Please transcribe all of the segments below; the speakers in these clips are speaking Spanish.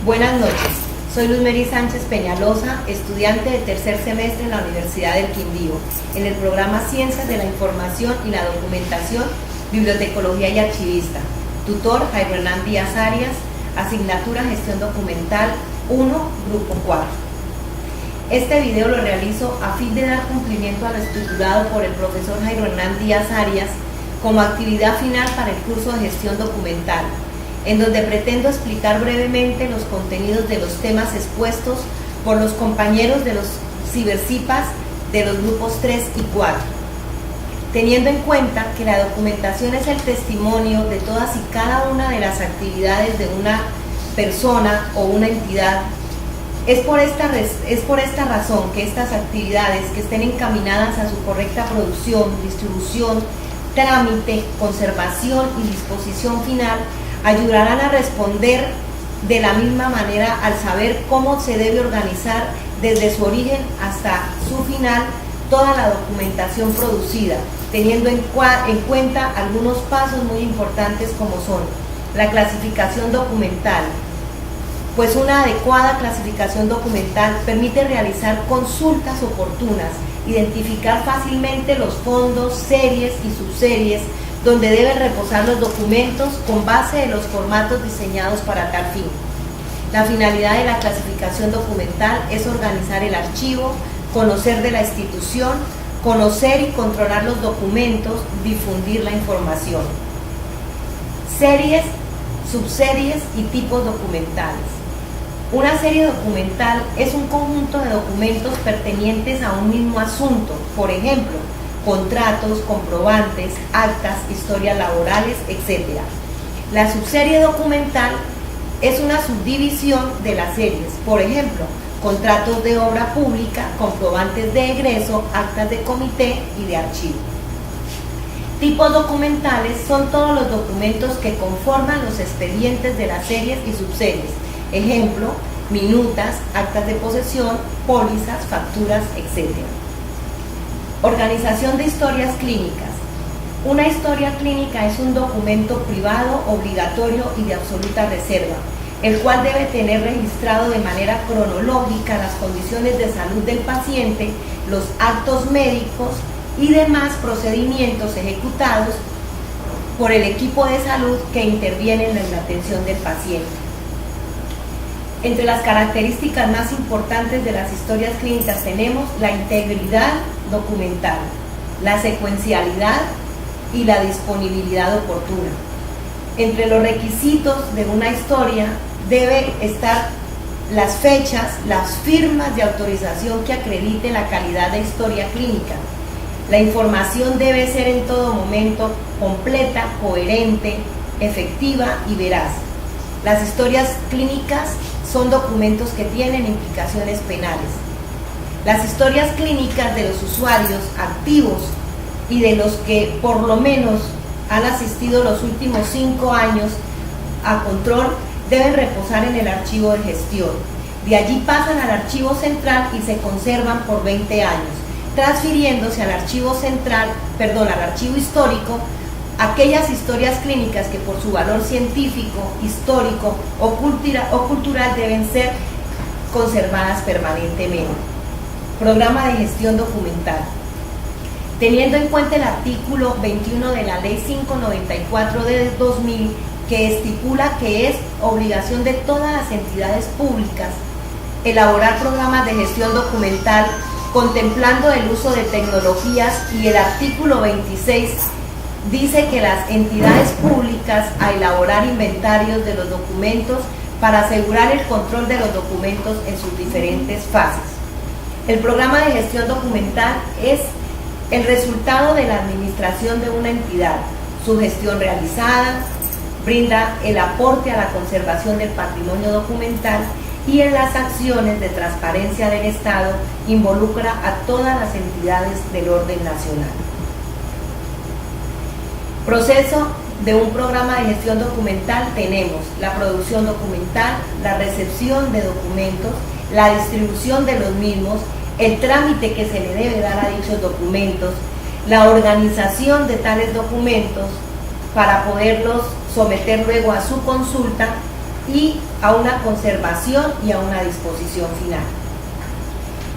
Buenas noches, soy Luz Mary Sánchez Peñalosa, estudiante de tercer semestre en la Universidad del Quindío, en el programa Ciencias de la Información y la Documentación, Bibliotecología y Archivista, tutor Jairo Hernán Díaz Arias, asignatura Gestión Documental 1, Grupo 4. Este video lo realizo a fin de dar cumplimiento a lo estipulado por el profesor Jairo Hernán Díaz Arias como actividad final para el curso de Gestión Documental, en donde pretendo explicar brevemente los contenidos de los temas expuestos por los compañeros de los cibercipas de los grupos 3 y 4, teniendo en cuenta que la documentación es el testimonio de todas y cada una de las actividades de una persona o una entidad. Es por esta razón que estas actividades que estén encaminadas a su correcta producción, distribución, trámite, conservación y disposición final ayudarán a responder de la misma manera al saber cómo se debe organizar desde su origen hasta su final toda la documentación producida, teniendo en cuenta algunos pasos muy importantes como son la clasificación documental, pues una adecuada clasificación documental permite realizar consultas oportunas, identificar fácilmente los fondos, series y subseries donde deben reposar los documentos con base en los formatos diseñados para tal fin. La finalidad de la clasificación documental es organizar el archivo, conocer de la institución, conocer y controlar los documentos, difundir la información. Series, subseries y tipos documentales. Una serie documental es un conjunto de documentos pertenecientes a un mismo asunto, por ejemplo, contratos, comprobantes, actas, historias laborales, etc. La subserie documental es una subdivisión de las series, por ejemplo, contratos de obra pública, comprobantes de egreso, actas de comité y de archivo. Tipos documentales son todos los documentos que conforman los expedientes de las series y subseries, ejemplo, minutas, actas de posesión, pólizas, facturas, etc. Organización de historias clínicas. Una historia clínica es un documento privado, obligatorio y de absoluta reserva, el cual debe tener registrado de manera cronológica las condiciones de salud del paciente, los actos médicos y demás procedimientos ejecutados por el equipo de salud que intervienen en la atención del paciente. Entre las características más importantes de las historias clínicas tenemos la integridad documental, la secuencialidad y la disponibilidad oportuna. Entre los requisitos de una historia debe estar las fechas, las firmas de autorización que acrediten la calidad de historia clínica. La información debe ser en todo momento completa, coherente, efectiva y veraz. Las historias clínicas son documentos que tienen implicaciones penales. Las historias clínicas de los usuarios activos y de los que por lo menos han asistido los últimos 5 años a control deben reposar en el archivo de gestión. De allí pasan al archivo central y se conservan por 20 años, transfiriéndose al archivo histórico aquellas historias clínicas que por su valor científico, histórico o cultural deben ser conservadas permanentemente. Programa de gestión documental. Teniendo en cuenta el artículo 21 de la Ley 594 de 2000, que estipula que es obligación de todas las entidades públicas elaborar programas de gestión documental contemplando el uso de tecnologías, y el artículo 26 dice que las entidades públicas a elaborar inventarios de los documentos para asegurar el control de los documentos en sus diferentes fases. El programa de gestión documental es el resultado de la administración de una entidad. Su gestión realizada brinda el aporte a la conservación del patrimonio documental y en las acciones de transparencia del Estado involucra a todas las entidades del orden nacional. Proceso de un programa de gestión documental: tenemos la producción documental, la recepción de documentos, la distribución de los mismos, el trámite que se le debe dar a dichos documentos, la organización de tales documentos para poderlos someter luego a su consulta y a una conservación y a una disposición final.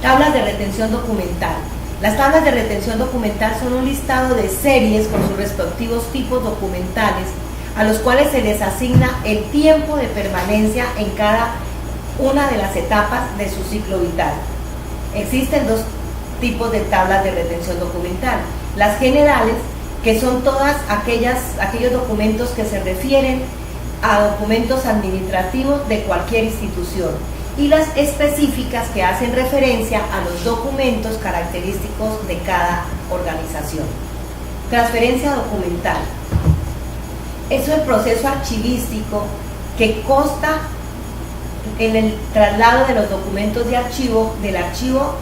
Tablas de retención documental. Las tablas de retención documental son un listado de series con sus respectivos tipos documentales a los cuales se les asigna el tiempo de permanencia en cada una de las etapas de su ciclo vital. Existen dos tipos de tablas de retención documental. Las generales, que son todas aquellos documentos que se refieren a documentos administrativos de cualquier institución, y las específicas, que hacen referencia a los documentos característicos de cada organización. Transferencia documental. Es el proceso archivístico que consta en el traslado de los documentos de archivo del archivo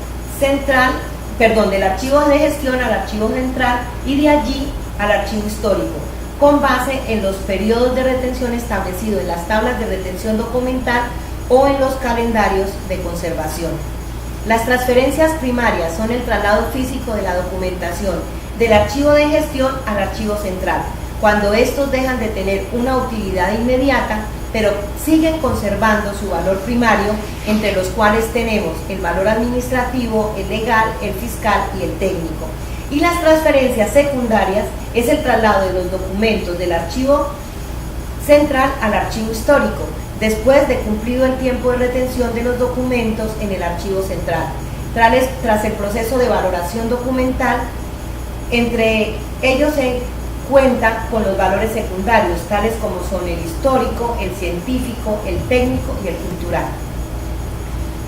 de gestión al archivo central y de allí al archivo histórico, con base en los periodos de retención establecidos en las tablas de retención documental o en los calendarios de conservación. Las transferencias primarias son el traslado físico de la documentación del archivo de gestión al archivo central, cuando estos dejan de tener una utilidad inmediata, pero siguen conservando su valor primario, entre los cuales tenemos el valor administrativo, el legal, el fiscal y el técnico. Y las transferencias secundarias es el traslado de los documentos del archivo central al archivo histórico, después de cumplido el tiempo de retención de los documentos en el archivo central. Tras el proceso de valoración documental, entre ellos se cuenta con los valores secundarios, tales como son el histórico, el científico, el técnico y el cultural.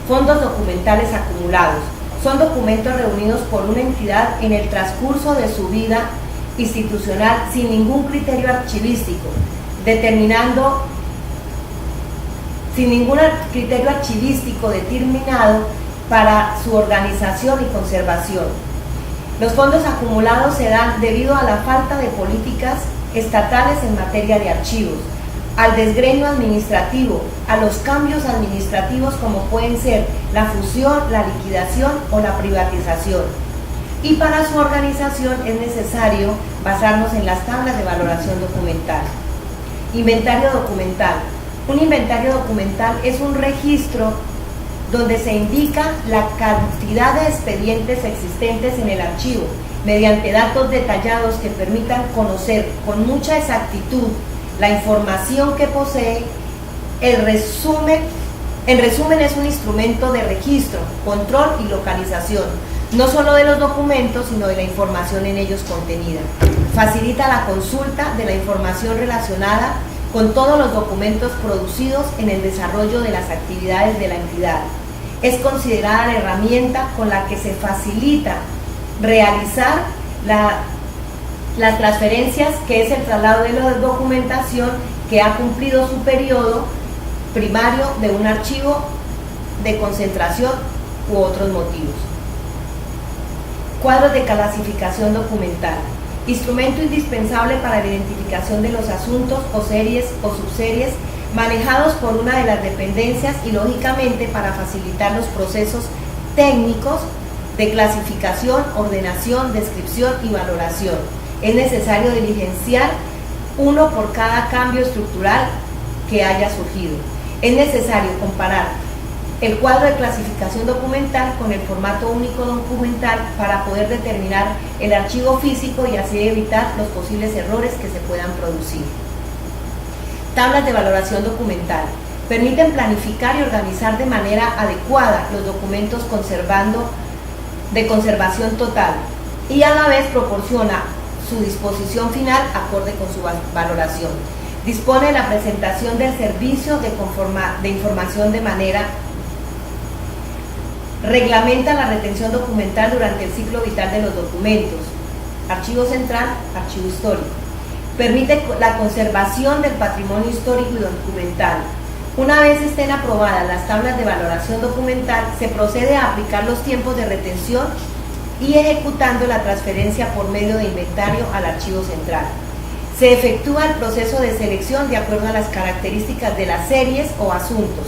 Fondos documentales acumulados. Son documentos reunidos por una entidad en el transcurso de su vida institucional sin ningún criterio archivístico, determinado para su organización y conservación. Los fondos acumulados se dan debido a la falta de políticas estatales en materia de archivos, al desgreño administrativo, a los cambios administrativos como pueden ser la fusión, la liquidación o la privatización. Y para su organización es necesario basarnos en las tablas de valoración documental. Inventario documental. Un inventario documental es un registro donde se indica la cantidad de expedientes existentes en el archivo, mediante datos detallados que permitan conocer con mucha exactitud la información que posee. En resumen, es un instrumento de registro, control y localización, no solo de los documentos, sino de la información en ellos contenida. Facilita la consulta de la información relacionada con todos los documentos producidos en el desarrollo de las actividades de la entidad. Es considerada la herramienta con la que se facilita realizar las transferencias, que es el traslado de la documentación que ha cumplido su periodo primario de un archivo de concentración u otros motivos. Cuadros de clasificación documental. Instrumento indispensable para la identificación de los asuntos o series o subseries manejados por una de las dependencias y lógicamente para facilitar los procesos técnicos de clasificación, ordenación, descripción y valoración. Es necesario diligenciar uno por cada cambio estructural que haya surgido. Es necesario comparar el cuadro de clasificación documental con el formato único documental para poder determinar el archivo físico y así evitar los posibles errores que se puedan producir. Tablas de valoración documental. Permiten planificar y organizar de manera adecuada los documentos de conservación total y a la vez proporciona su disposición final acorde con su valoración. Dispone de la presentación del servicio de información de manera. Reglamenta la retención documental durante el ciclo vital de los documentos. Archivo central, archivo histórico. Permite la conservación del patrimonio histórico y documental. Una vez estén aprobadas las tablas de valoración documental, se procede a aplicar los tiempos de retención y ejecutando la transferencia por medio de inventario al archivo central. Se efectúa el proceso de selección de acuerdo a las características de las series o asuntos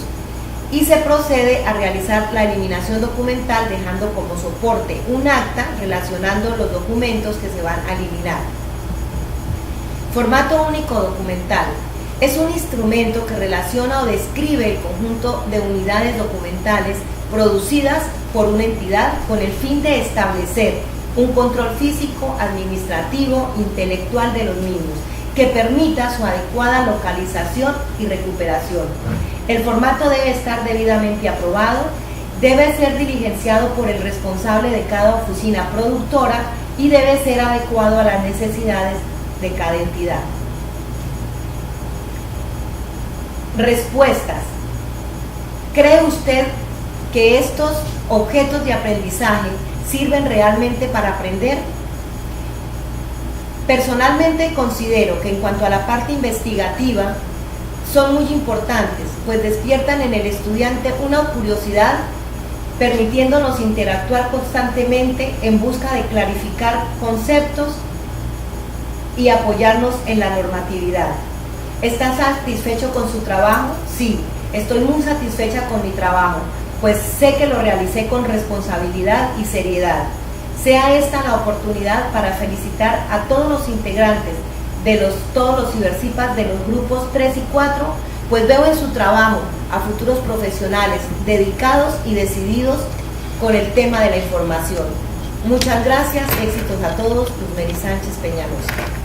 y se procede a realizar la eliminación documental dejando como soporte un acta relacionando los documentos que se van a eliminar. Formato único documental. Es un instrumento que relaciona o describe el conjunto de unidades documentales producidas por una entidad con el fin de establecer un control físico, administrativo, intelectual de los mismos, que permita su adecuada localización y recuperación. El formato debe estar debidamente aprobado, debe ser diligenciado por el responsable de cada oficina productora y debe ser adecuado a las necesidades de cada entidad. Respuestas. ¿Cree usted que estos objetos de aprendizaje sirven realmente para aprender? Personalmente considero que en cuanto a la parte investigativa son muy importantes, pues despiertan en el estudiante una curiosidad, permitiéndonos interactuar constantemente en busca de clarificar conceptos y apoyarnos en la normatividad. ¿Está satisfecho con su trabajo? Sí, estoy muy satisfecha con mi trabajo, pues sé que lo realicé con responsabilidad y seriedad. Sea esta la oportunidad para felicitar a todos los integrantes de todos los cibercipas de los grupos 3 y 4, pues veo en su trabajo a futuros profesionales dedicados y decididos con el tema de la información. Muchas gracias, éxitos a todos. Luz Mary Sánchez Peñalosa.